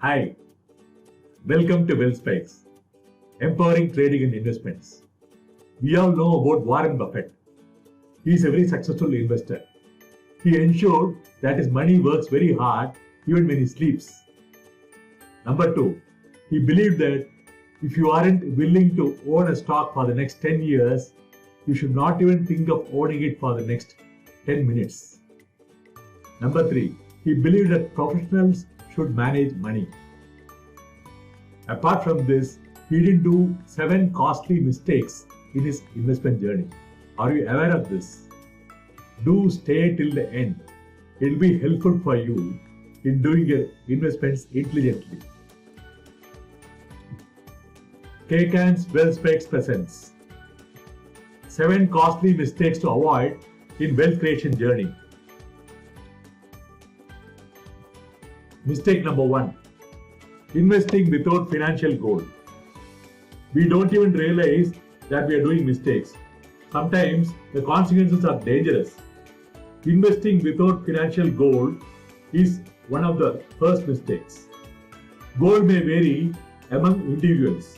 Hi, welcome to WealthSpikes, empowering trading and investments. We all know about Warren Buffett. He is a very successful investor. He ensured that his money works very hard even when he sleeps. Number two, he believed that if you aren't willing to own a stock for the next 10 years, you should not even think of owning it for the next 10 minutes. Number three, he believed that professionals should manage money. Apart from this, he didn't do 7 costly mistakes in his investment journey. Are you aware of this? Do stay till the end. It will be helpful for you in doing your investments intelligently. Kaykan's WealthSpikes presents 7 costly mistakes to avoid in wealth creation journey. Mistake number 1. Investing without financial goal. We don't even realize that we are doing mistakes. Sometimes the consequences are dangerous. Investing without financial goal is one of the first mistakes. Goal may vary among individuals.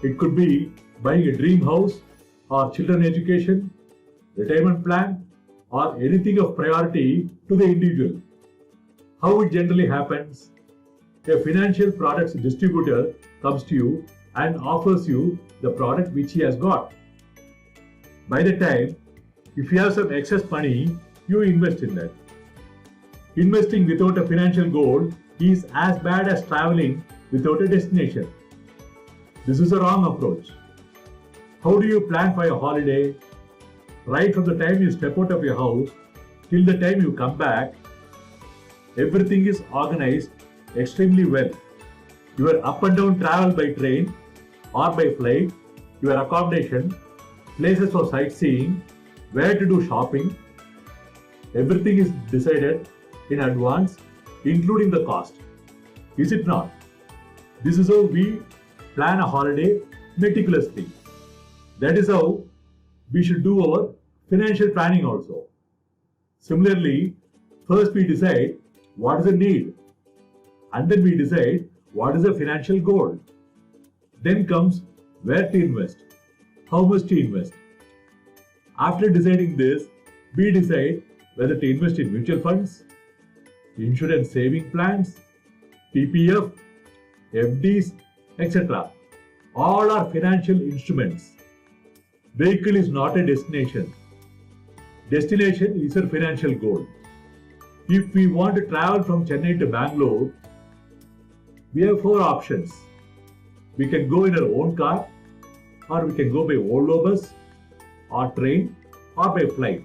It could be buying a dream house or children education, retirement plan, or anything of priority to the individual. How it generally happens? A financial products distributor comes to you and offers you the product which he has got. By the time, if you have some excess money, you invest in that. Investing without a financial goal is as bad as traveling without a destination. This is a wrong approach. How do you plan for your holiday? Right from the time you step out of your house till the time you come back, everything is organized extremely well. Your up and down travel by train or by flight, your accommodation, places for sightseeing, where to do shopping, everything is decided in advance, including the cost. Is it not? This is how we plan a holiday meticulously. That is how we should do our financial planning also. Similarly, first we decide what is the need, and then we decide what is the financial goal. Then comes where to invest, how much to invest. After deciding this, we decide whether to invest in mutual funds, insurance saving plans, PPF, FDs, etc. All are financial instruments. Vehicle is not a destination. Destination is a financial goal. If we want to travel from Chennai to Bangalore, we have 4 options. We can go in our own car, or we can go by Volvo bus, or train, or by flight.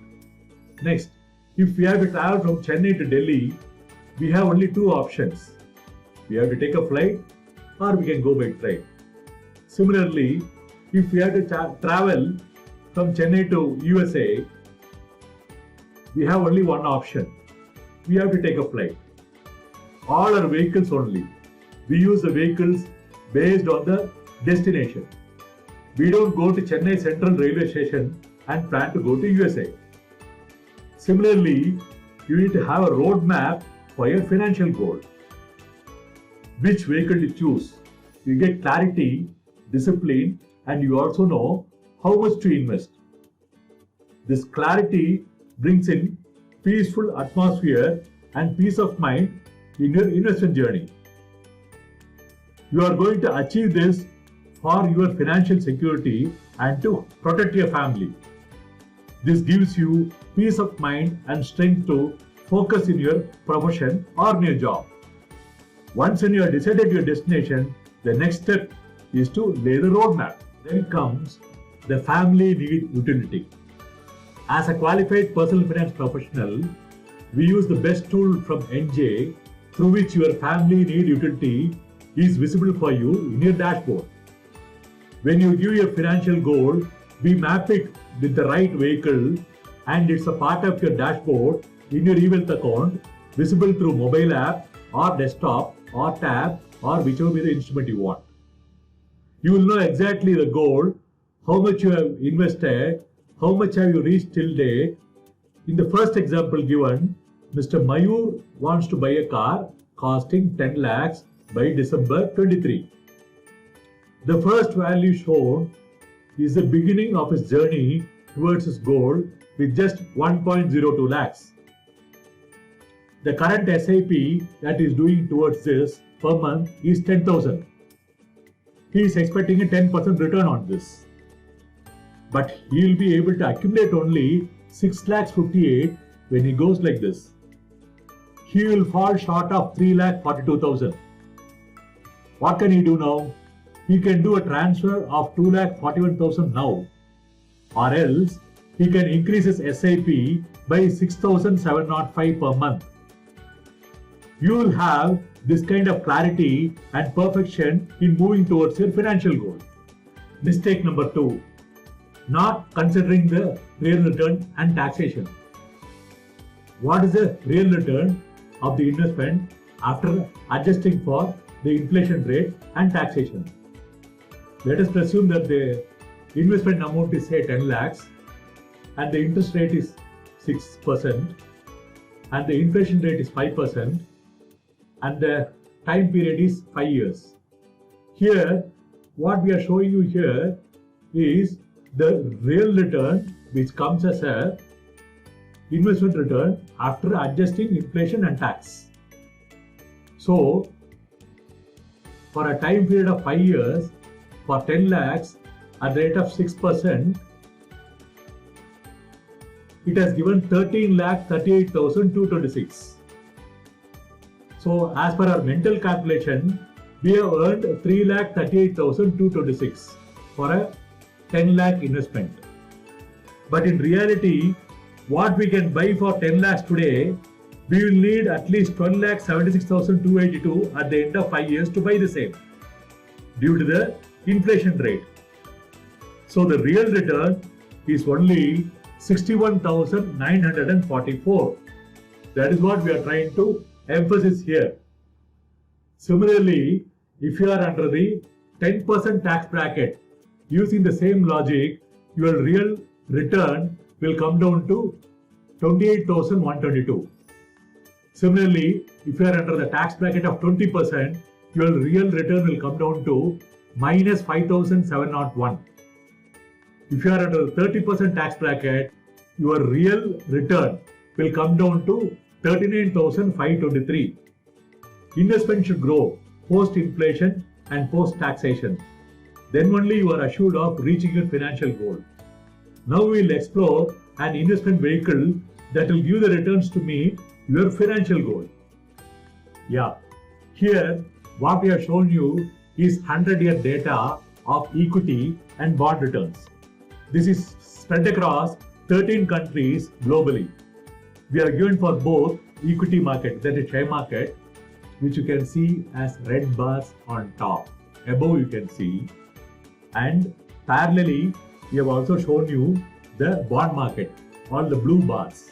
Next, if we have to travel from Chennai to Delhi, we have only 2 options. We have to take a flight, or we can go by train. Similarly, if we have to travel from Chennai to USA, we have only 1 option. We have to take a flight. All are vehicles only. We use the vehicles based on the destination. We don't go to Chennai Central Railway Station and plan to go to USA. Similarly, you need to have a roadmap for your financial goal. Which vehicle to choose? You get clarity, discipline, and you also know how much to invest. This clarity brings in peaceful atmosphere and peace of mind in your investment journey. You are going to achieve this for your financial security and to protect your family. This gives you peace of mind and strength to focus in your profession or in your job. Once you have decided your destination, the next step is to lay the roadmap. Then comes the family need utility. As a qualified personal finance professional, we use the best tool from NJ through which your family need utility is visible for you in your dashboard. When you give your financial goal, we map it with the right vehicle and it's a part of your dashboard in your eWealth account, visible through mobile app or desktop or tab or whichever be the instrument you want. You will know exactly the goal, how much you have invested, how much have you reached till date. In the first example given, Mr. Mayur wants to buy a car costing 10 lakhs by December 23. The first value shown is the beginning of his journey towards his goal with just 1.02 lakhs. The current SIP that he is doing towards this per month is 10,000. He is expecting a 10% return on this. But he will be able to accumulate only 6 lakhs 58 when he goes like this. He will fall short of 3 lakh 42,000. What can he do now? He can do a transfer of 2 lakh 41,000 now, or else he can increase his SIP by 6,705 per month. You will have this kind of clarity and perfection in moving towards your financial goal. Mistake number 2. Not considering the real return and taxation. What is the real return of the investment after adjusting for the inflation rate and taxation? Let us presume that the investment amount is say 10 lakhs and the interest rate is 6% and the inflation rate is 5% and the time period is 5 years. Here, what we are showing you here is the real return which comes as a investment return after adjusting inflation and tax. So, for a time period of 5 years, for 10 lakhs at the rate of 6%, it has given 13 lakh 38,226. So, as per our mental calculation, we have earned 3 lakh 38,226 for a 10 lakh investment. But in reality, what we can buy for 10 lakhs today, we will need at least 12 lakh 76,282 at the end of 5 years to buy the same due to the inflation rate. So the real return is only 61,944. That is what we are trying to emphasize here. Similarly, if you are under the 10% tax bracket, using the same logic, your real return will come down to 28,122. Similarly, if you are under the tax bracket of 20%, your real return will come down to minus 5,701. If you are under the 30% tax bracket, your real return will come down to 39,523. Investment should grow post-inflation and post-taxation. Then only you are assured of reaching your financial goal. Now we will explore an investment vehicle that will give the returns to meet your financial goal. Yeah, here what we have shown you is 100-year data of equity and bond returns. This is spread across 13 countries globally. We are given for both equity market, that is share market, which you can see as red bars on top. Above you can see, and parallelly we have also shown you the bond market, all the blue bars.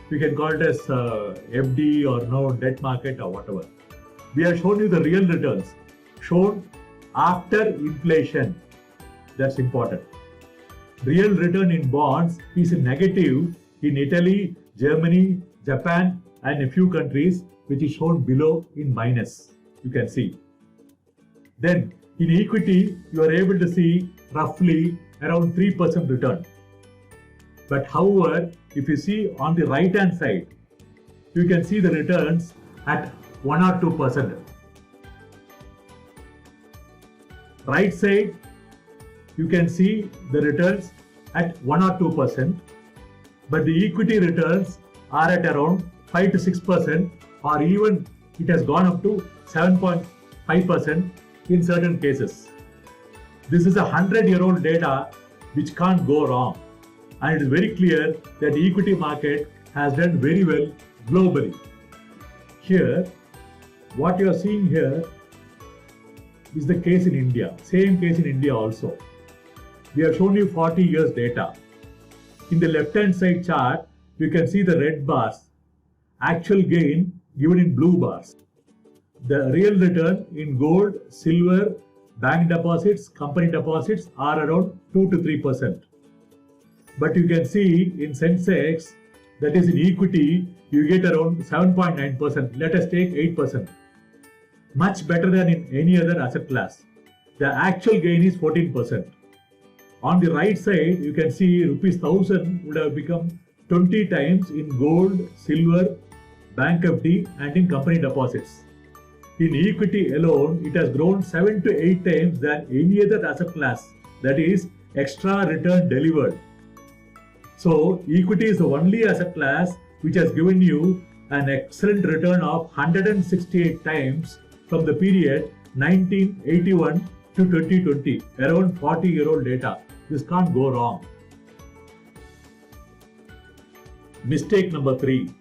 We can call it as FD or no debt market or whatever. We have shown you the real returns shown after inflation. That's important. Real return in bonds is negative in Italy, Germany, Japan and a few countries, which is shown below in minus. You can see. Then in equity, you are able to see roughly around 3% return. But however, if you see on the right hand side, you can see the returns at 1 or 2%. Right side, you can see the returns at 1 or 2%, but the equity returns are at around 5 to 6%, or even it has gone up to 7.5% in certain cases. This is a 100-year-old data which can't go wrong, and it is very clear that the equity market has done very well globally. Here, what you are seeing here is the case in India. Same case in India also. We have shown you 40 years data. In the left-hand side chart, you can see the red bars, actual gain given in blue bars. The real return in gold, silver, bank deposits, company deposits are around 2 to 3%. But you can see in Sensex, that is in equity, you get around 7.9%. Let us take 8%. much better than in any other asset class. The actual gain is 14%. On the right side, you can see rupees 1000 would have become 20 times in gold, silver, bank FD and in company deposits. In equity alone, it has grown 7 to 8 times than any other asset class, that is extra return delivered. So equity is the only asset class which has given you an excellent return of 168 times from the period 1981 to 2020, around 40-year-old data. This can't go wrong. Mistake number 3.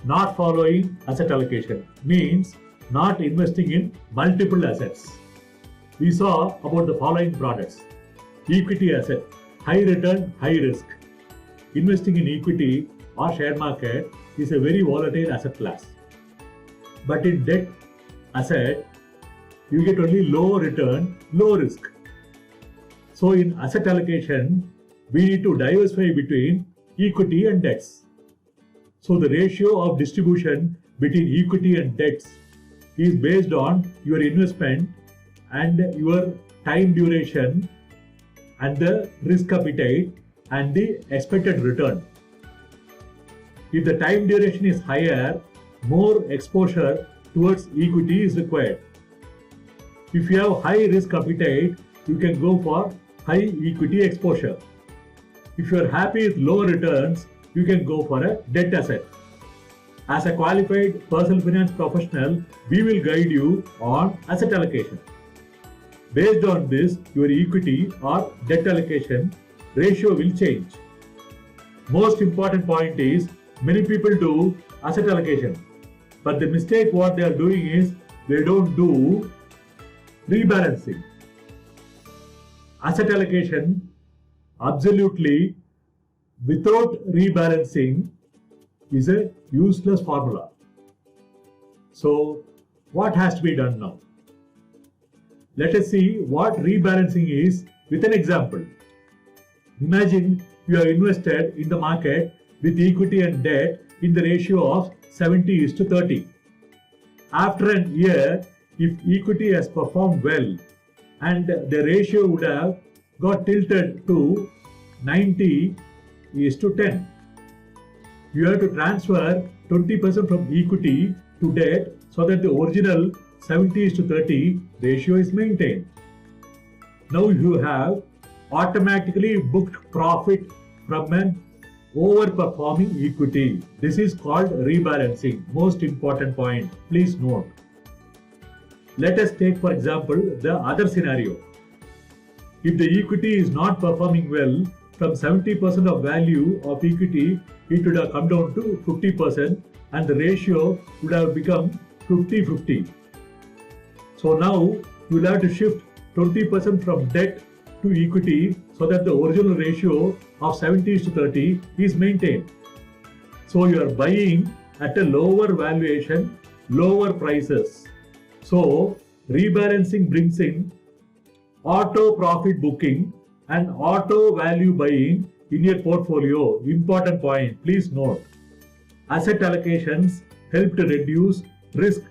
Not following asset allocation means not investing in multiple assets. We saw about the following products. Equity asset, high return, high risk. Investing in equity or share market is a very volatile asset class. But in debt asset, you get only low return, low risk. So in asset allocation, we need to diversify between equity and debts. So the ratio of distribution between equity and debts is based on your investment and your time duration and the risk appetite and the expected return. If the time duration is higher, more exposure towards equity is required. If you have high risk appetite, you can go for high equity exposure. If you are happy with low returns, you can go for a debt asset. As a qualified personal finance professional, we will guide you on asset allocation. Based on this, your equity or debt allocation ratio will change. Most important point is, many people do asset allocation, but the mistake what they are doing is they don't do rebalancing. Asset allocation absolutely without rebalancing is a useless formula. So what has to be done now? Let us see what rebalancing is with an example. Imagine you are invested in the market with equity and debt in the ratio of 70:30. After an year, if equity has performed well and the ratio would have got tilted to 90:10, you have to transfer 20% from equity to debt so that the original 70:30 ratio is maintained. Now you have automatically booked profit from an overperforming equity. This is called rebalancing. Most important point, please note. Let us take for example the other scenario. If the equity is not performing well, from 70% of value of equity, it would have come down to 50% and the ratio would have become 50-50. So now you will have to shift 20% from debt to equity so that the original ratio of 70:30 is maintained. So you are buying at a lower valuation, lower prices. So rebalancing brings in auto profit booking and auto value buying in your portfolio. Important point, please note. Asset allocations help to reduce risk,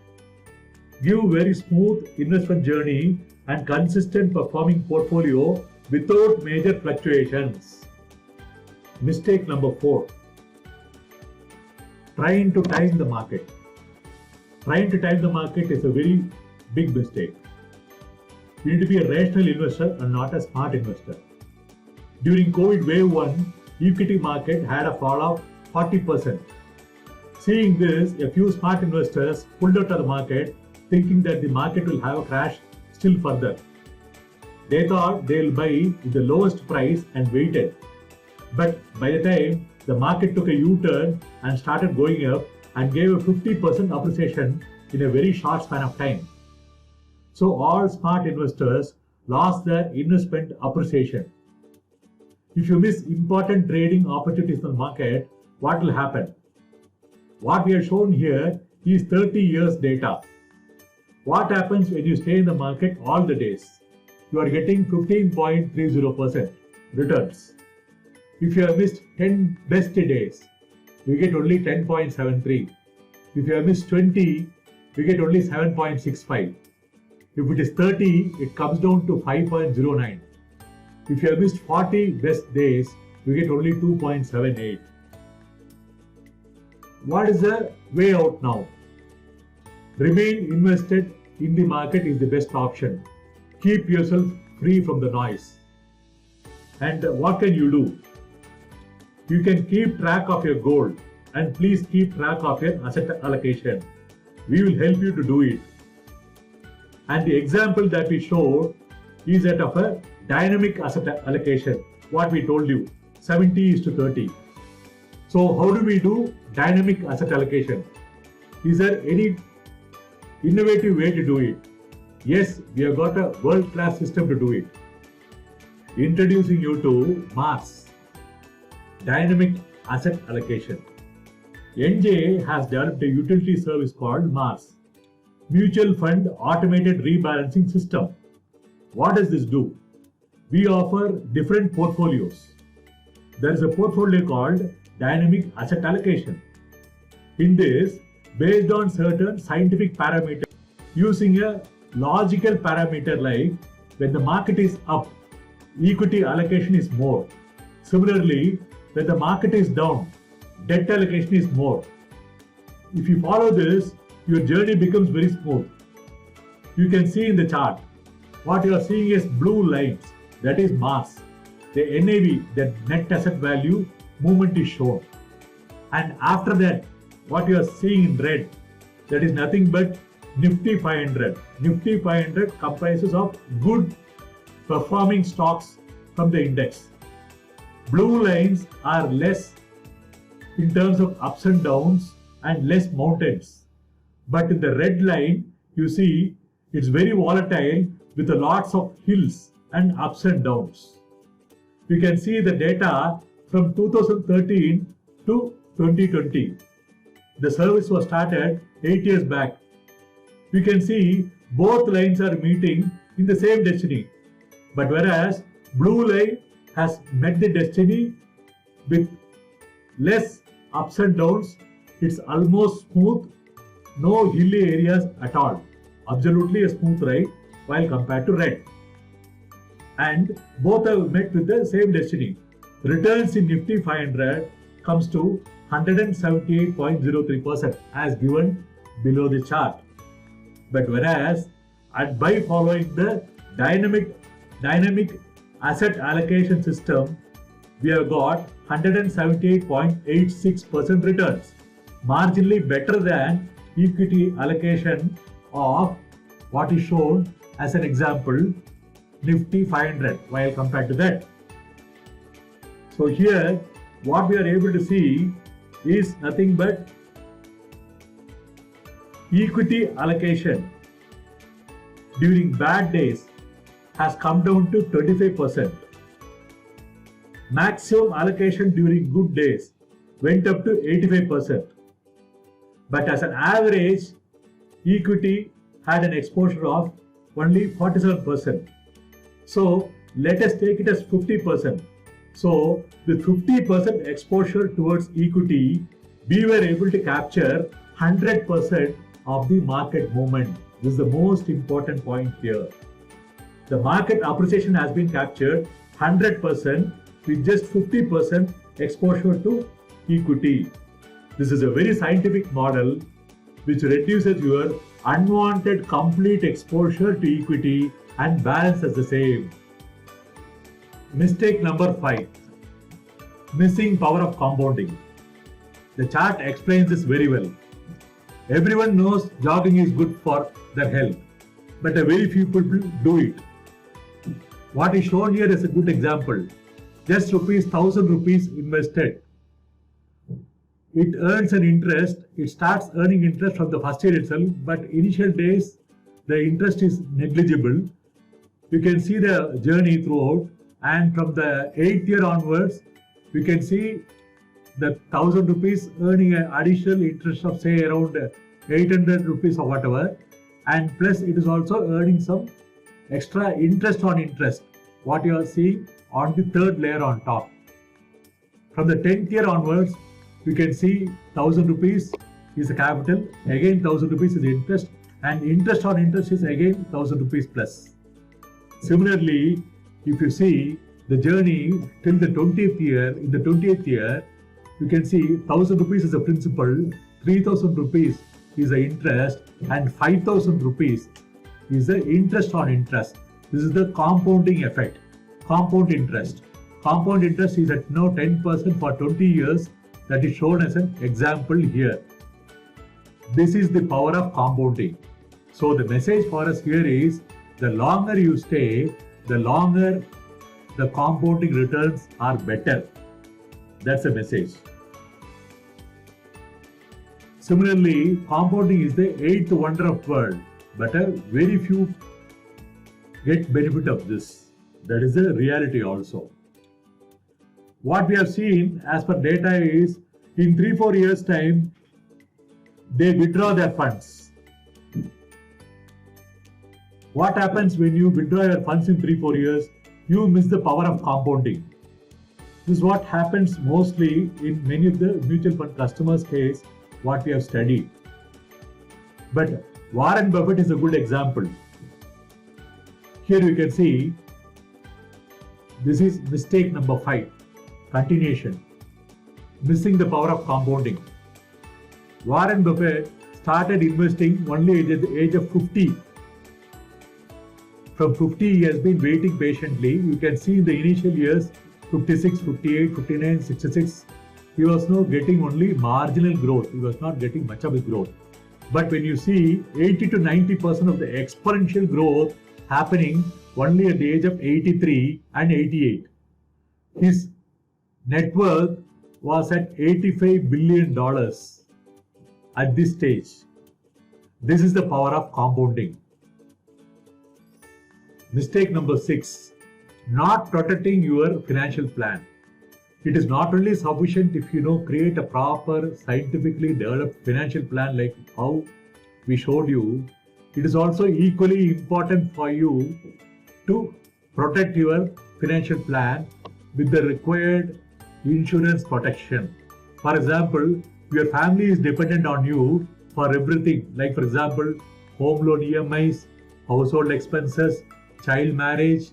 give very smooth investment journey and consistent performing portfolio without major fluctuations. Mistake number 4. Trying to time the market. Trying to time the market is a very big mistake. You need to be a rational investor and not a smart investor. During COVID wave 1, equity market had a fall of 40%. Seeing this, a few smart investors pulled out of the market thinking that the market will have a crash still further. They thought they will buy with the lowest price and waited. But by the time the market took a U-turn and started going up and gave a 50% appreciation in a very short span of time. So all smart investors lost their investment appreciation. If you miss important trading opportunities in the market, what will happen? What we have shown here is 30 years data. What happens when you stay in the market all the days? You are getting 15.30% returns. If you have missed 10 best days, you get only 10.73. If you have missed 20, we get only 7.65. If it is 30, it comes down to 5.09. If you have missed 40 best days, we get only 2.78. What is the way out now? Remain invested in the market is the best option. Keep yourself free from the noise. And what can you do? You can keep track of your goal, and please keep track of your asset allocation. We will help you to do it. And the example that we showed is that of a dynamic asset allocation. What we told you, 70:30. So how do we do dynamic asset allocation? Is there any innovative way to do it? Yes, we have got a world-class system to do it. Introducing you to MARS, Dynamic Asset Allocation. NJ has developed a utility service called MARS, Mutual Fund Automated Rebalancing System. What does this do? We offer different portfolios. There is a portfolio called Dynamic Asset Allocation. In this, based on certain scientific parameters, using a logical parameter like when the market is up, equity allocation is more. Similarly, when the market is down, debt allocation is more. If you follow this, your journey becomes very smooth. You can see in the chart, what you are seeing is blue lines, that is MARS. The NAV, the net asset value movement is shown. And after that, what you are seeing in red, that is nothing but Nifty 500. Nifty 500 comprises of good performing stocks from the index. Blue lines are less in terms of ups and downs and less mountains. But in the red line, you see it's very volatile with lots of hills and ups and downs. You can see the data from 2013 to 2020. The service was started 8 years back. You can see both lines are meeting in the same destiny. But whereas blue line has met the destiny with less ups and downs, it's almost smooth, no hilly areas at all. Absolutely a smooth ride while compared to red. And both have met with the same destiny. Returns in Nifty 500 comes to 178.03% as given below the chart. But whereas by following the dynamic asset allocation system, we have got 178.86% returns, marginally better than equity allocation of what is shown as an example, Nifty 500 while compared to that. So here, what we are able to see is nothing but equity allocation during bad days has come down to 25%. Maximum allocation during good days went up to 85%. But as an average, equity had an exposure of only 47%. So let us take it as 50%. So with 50% exposure towards equity, we were able to capture 100% of the market movement. This is the most important point here. The market appreciation has been captured 100% with just 50% exposure to equity. This is a very scientific model which reduces your unwanted complete exposure to equity and balances the same. Mistake number 5. Missing power of compounding. The chart explains this very well. Everyone knows jogging is good for their health, but very few people do it. What is shown here is a good example. Just 1,000 rupees invested. It earns an interest. It starts earning interest from the first year itself, but initial days the interest is negligible. You can see the journey throughout, and from the 8th year onwards, you can see the 1,000 rupees earning an additional interest of say around 800 rupees or whatever, and plus it is also earning some extra interest on interest, what you are seeing on the third layer on top. From the 10th year onwards, you can see 1,000 rupees is the capital, again 1000 rupees is the interest, and interest on interest is again 1000 rupees plus. Similarly, if you see the journey till the 20th year, in the 20th year, you can see 1000 rupees is the principal, 3000 rupees is the interest, and 5000 rupees is the interest on interest. This is the compounding effect, compound interest. Compound interest is at now 10% for 20 years, that is shown as an example here. This is the power of compounding. So the message for us here is, the longer you stay, the longer the compounding returns are better. That's the message. Similarly, compounding is the eighth wonder of the world, but very few get benefit of this. That is the reality also. What we have seen as per data is, in 3-4 years time, they withdraw their funds. What happens when you withdraw your funds in 3-4 years? You miss the power of compounding. This is what happens mostly in many of the mutual fund customers' case, what we have studied. But Warren Buffett is a good example. Here you can see, this is mistake number 5, continuation, missing the power of compounding. Warren Buffett started investing only at the age of 50. From 50, he has been waiting patiently. You can see in the initial years, 56, 58, 59, 66, he was now getting only marginal growth. He was not getting much of a growth. But when you see 80 to 90% of the exponential growth happening only at the age of 83 and 88. His net worth was at $85 billion at this stage. This is the power of compounding. Mistake number 6, not protecting your financial plan. It is not only sufficient if you create a proper scientifically developed financial plan like how we showed you. It is also equally important for you to protect your financial plan with the required insurance protection. For example, your family is dependent on you for everything, like for example, home loan EMIs, household expenses, child marriage,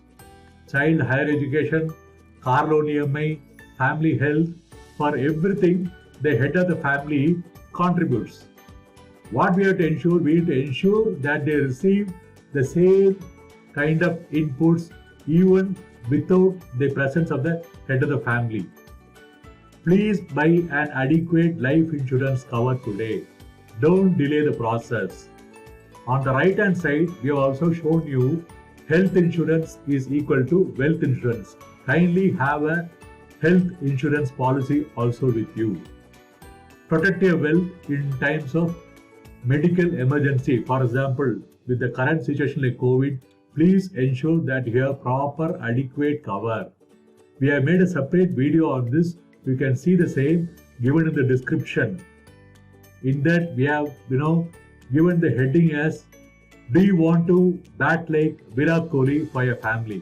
child higher education, car loan EMI, family health. For everything, the head of the family contributes. What we have to ensure? We have to ensure that they receive the same kind of inputs even without the presence of the head of the family. Please buy an adequate life insurance cover today. Don't delay the process. On the right hand side, we have also shown you health insurance is equal to wealth insurance. Kindly have a health insurance policy also with you. Protect your wealth in times of medical emergency. For example, with the current situation like COVID, please ensure that you have proper adequate cover. We have made a separate video on this. You can see the same given in the description. In that we have given the heading as, do you want to bat like Virat Kohli for your family?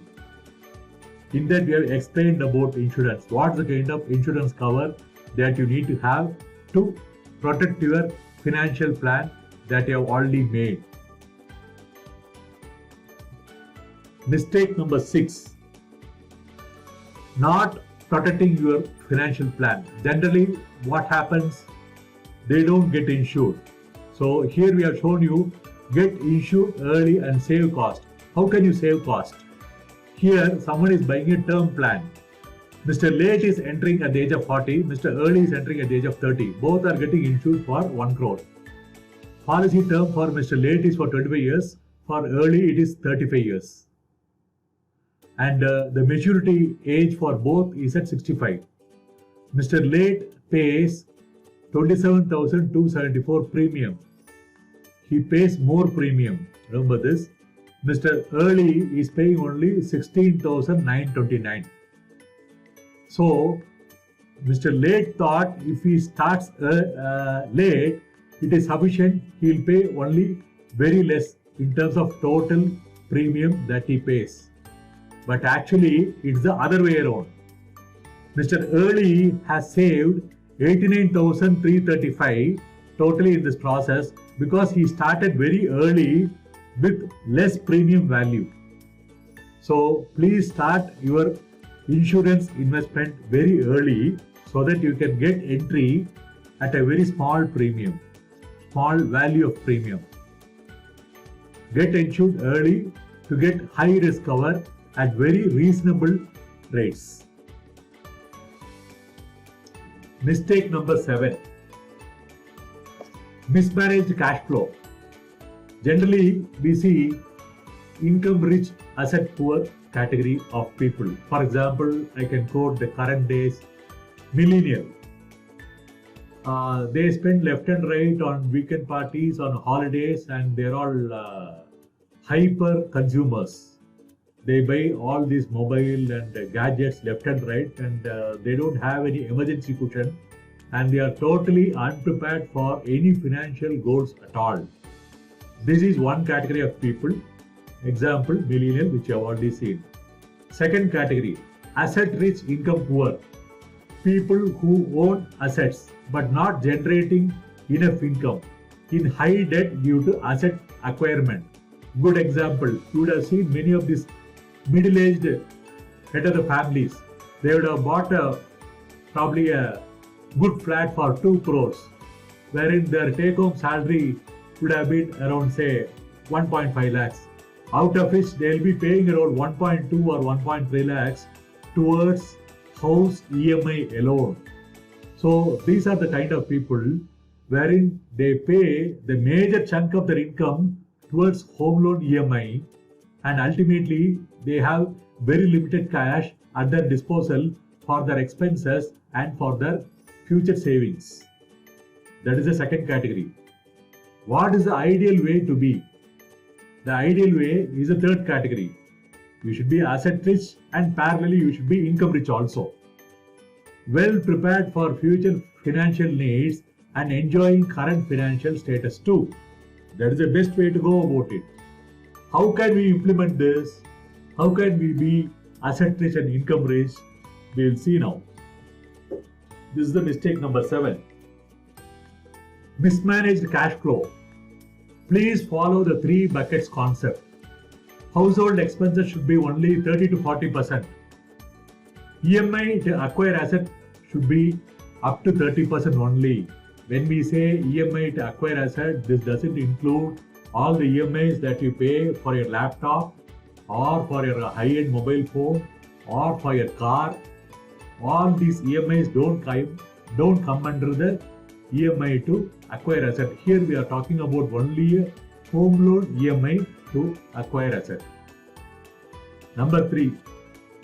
In that we have explained about insurance. What's the kind of insurance cover that you need to have to protect your financial plan that you have already made. Mistake number 6, not protecting your financial plan. Generally, what happens? They don't get insured. So here we have shown you, get insured early and save cost. How can you save cost? Here, someone is buying a term plan. Mr. Late is entering at the age of 40, Mr. Early is entering at the age of 30. Both are getting insured for 1 crore. Policy term for Mr. Late is for 25 years, for Early it is 35 years. And the maturity age for both is at 65. Mr. Late pays 27,274 premium. He pays more premium. Remember this. Mr. Early is paying only 16,929. So, Mr. Late thought if he starts late, it is sufficient. He will pay only very less in terms of total premium that he pays. But actually, it's the other way around. Mr. Early has saved 89,335. totally in this process because he started very early with less premium value. So please start your insurance investment very early so that you can get entry at a very small premium, small value of premium. Get insured early to get high risk cover at very reasonable rates. Mistake number 7. Mismanaged cash flow. Generally, we see income rich, asset poor category of people. For example, I can quote the current days millennial. They spend left and right on weekend parties, on holidays, and they're all hyper consumers. They buy all these mobile and gadgets left and right, and they don't have any emergency cushion, and they are totally unprepared for any financial goals at all. This is one category of people. Example, millennial, which you have already seen. Second category, asset rich, income poor. People who own assets but not generating enough income, in high debt due to asset acquirement. Good example, you would have seen many of these middle-aged head of the families. They would have bought probably a good flat for 2 crores, wherein their take-home salary would have been around, say, 1.5 lakhs. Out of which they will be paying around 1.2 or 1.3 lakhs towards house EMI alone. So these are the kind of people wherein they pay the major chunk of their income towards home loan EMI, and ultimately they have very limited cash at their disposal for their expenses and for their future savings. That is the second category. What is the ideal way to be? The ideal way is the third category. You should be asset rich and parallelly you should be income rich also. Well prepared for future financial needs and enjoying current financial status too. That is the best way to go about it. How can we implement this? How can we be asset rich and income rich? We will see now. This is the mistake number 7. Mismanaged cash flow. Please follow the 3 buckets concept. Household expenses should be only 30 to 40%. EMI to acquire asset should be up to 30% only. When we say EMI to acquire asset, this doesn't include all the EMIs that you pay for your laptop or for your high-end mobile phone or for your car. All these EMIs don't come under the EMI to acquire asset. Here we are talking about only a home loan EMI to acquire asset. Number 3,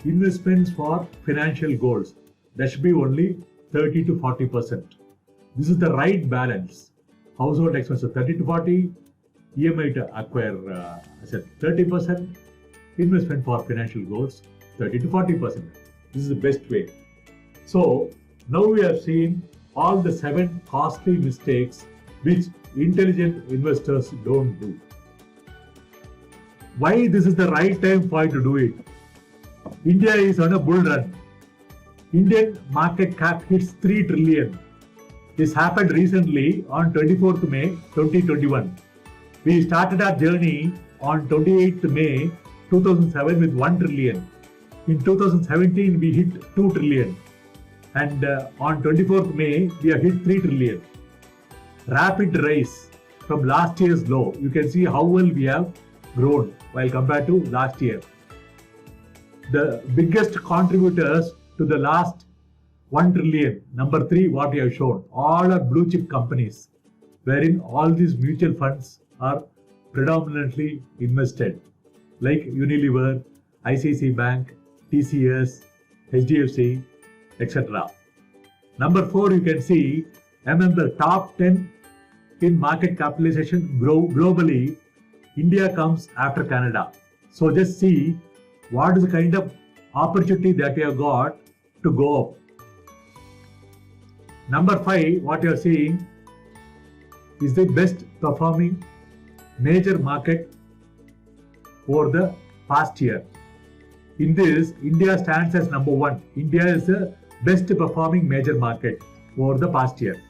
investments for financial goals. That should be only 30 to 40%. This is the right balance. Household expenses 30 to 40, EMI to acquire asset 30%, investment for financial goals 30 to 40%. This is the best way. So now we have seen all the 7 costly mistakes which intelligent investors don't do. Why this is the right time for you to do it? India is on a bull run. Indian market cap hits 3 trillion. This happened recently on 24th May 2021. We started our journey on 28th May 2007 with 1 trillion. In 2017 we hit 2 trillion. And on 24th May we have hit 3 trillion. Rapid rise from last year's low. You can see how well we have grown while compared to last year. The biggest contributors to the last 1 trillion, number 3, what we have shown, all are blue chip companies, wherein all these mutual funds are predominantly invested, like Unilever, ICICI Bank, TCS, HDFC, etc. Number 4, you can see among the top 10 in market capitalization globally, India comes after Canada. So just see what is the kind of opportunity that we have got to go up. Number 5, what you are seeing is the best performing major market over the past year. In this, India stands as number 1. India is the best performing major market over the past year.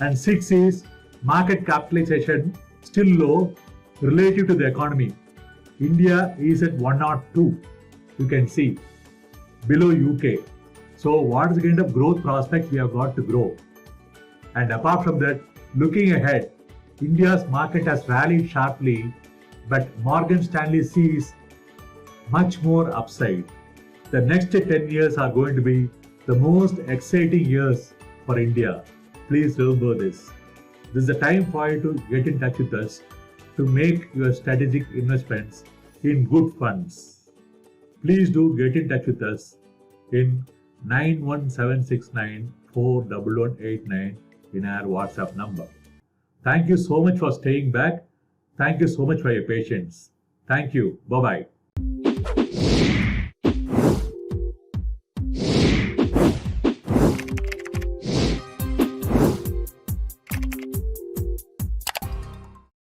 And 6 is market capitalization still low relative to the economy. India is at 102. You can see below UK. So what is the kind of growth prospects we have got to grow? And apart from that, looking ahead, India's market has rallied sharply, but Morgan Stanley sees much more upside. The next 10 years are going to be the most exciting years for India. Please remember this. This is the time for you to get in touch with us to make your strategic investments in good funds. Please do get in touch with us in 91769411189 in our WhatsApp number. Thank you so much for staying back. Thank you so much for your patience. Thank you. Bye-bye.